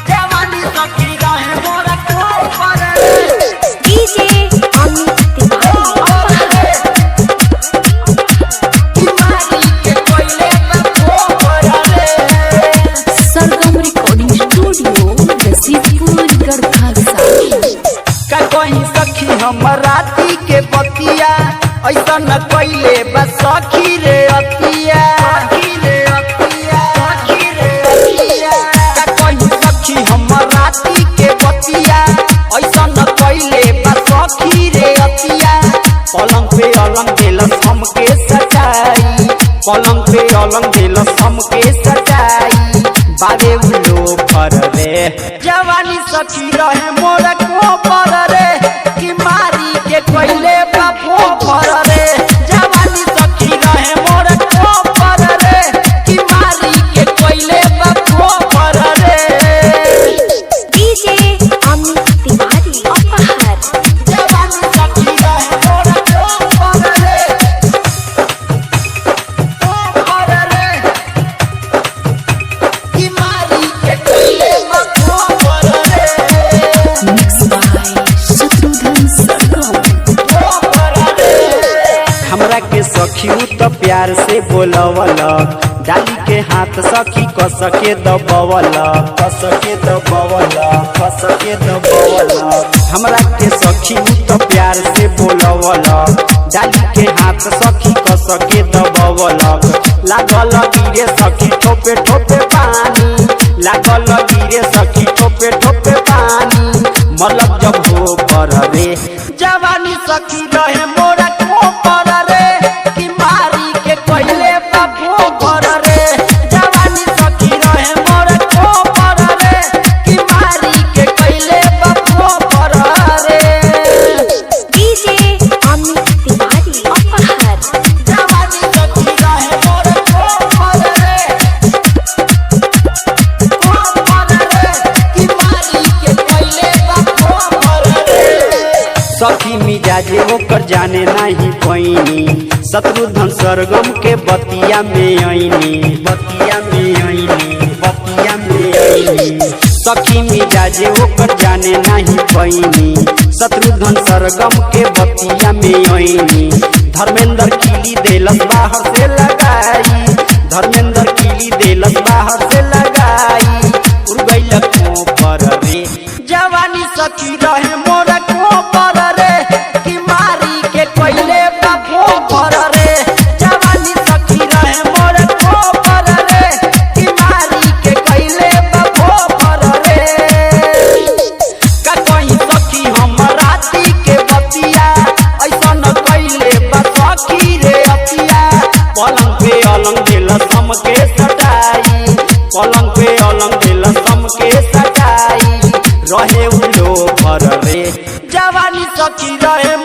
जवानी सखी रहे मोरा कोपर रे डीजे अमित तिवारी बीमारी के कोइले में कोपर रे सरगम रिकॉर्डिंग स्टूडियो रसीदपुर गढ़खा का कहीं सखी हम राती के बतिया ऐसा न कोइले बस सखी रे अतिया का कहीं सखी हम राती के बतिया ऐसा न कोइले बस सखी रे अतिया पलंग पे अलंग देलस हमके सजाई पलंग पे अलंग देलस हमके सजाई बारे उलो पर रे जवानी सखी रहे मोर कोपर रे कि मारी के कोइले बापो पर रे जवानी सखी रहे मोर कोपर रे कि मारी के कोइले बापो पर रे डीजे अमित तिवारी अपहर जवानी सखी रहे मोर कोपर रे कि मारी के कोइले बापो पर रे मिक्स बाय शत्रुघ्न सरगम हमरा के सखी तो प्यार से बोलवल डाली के हाथ सखी कस के दबवल हमरा के सखी तो प्यार से बोलवल डाली के हाथ सखी कस के दबवल लागल गिरे सखी ठोपे ठोपे पानी लागल गिरे सखी ठोपे ठोपे पानी मलक जब हो पर रे जवानी सखी रहे मोरा कोपर रे कि मारी के कोइले बापो पर रे जवानी सखी रहे मोरा कोपर रे कि मारी के कोइले बापो पर रे डीजे अमित तिवारी अपहर जवानी सखी रहे मोरा कोपर रे कि मारी के कोइले बापो पर रे सखी मिजाजे ओकर जाने नहीं पैनी शत्रुघ्न सरगम के बतिया में आईनी सखी मिजाजे ओकर जाने नहीं पैनी शत्रुघ्न सरगम के बतिया में आईनी धर्मेंद्र किली देलस बाहर से लगाई धर्मेंद्र किली देलस बाहर से लगाई उड़ गइल कोपर रे जवानी सखी रहे मोरा कोपर रे कि मारी के कोइले बापो पर रे जवानी सखी रहे मोरा कोपर रे कि मारी के कोइले बापो पर रे का कहीं सखी हम राती के बतिया ऐसा न कोइले बा सखी रे अतिया पलंग पे अलंग देलस हमके सटाई पलंग पे अलंग देलस हमके सटाई रहे उलो पर रे जवानी सखी रहे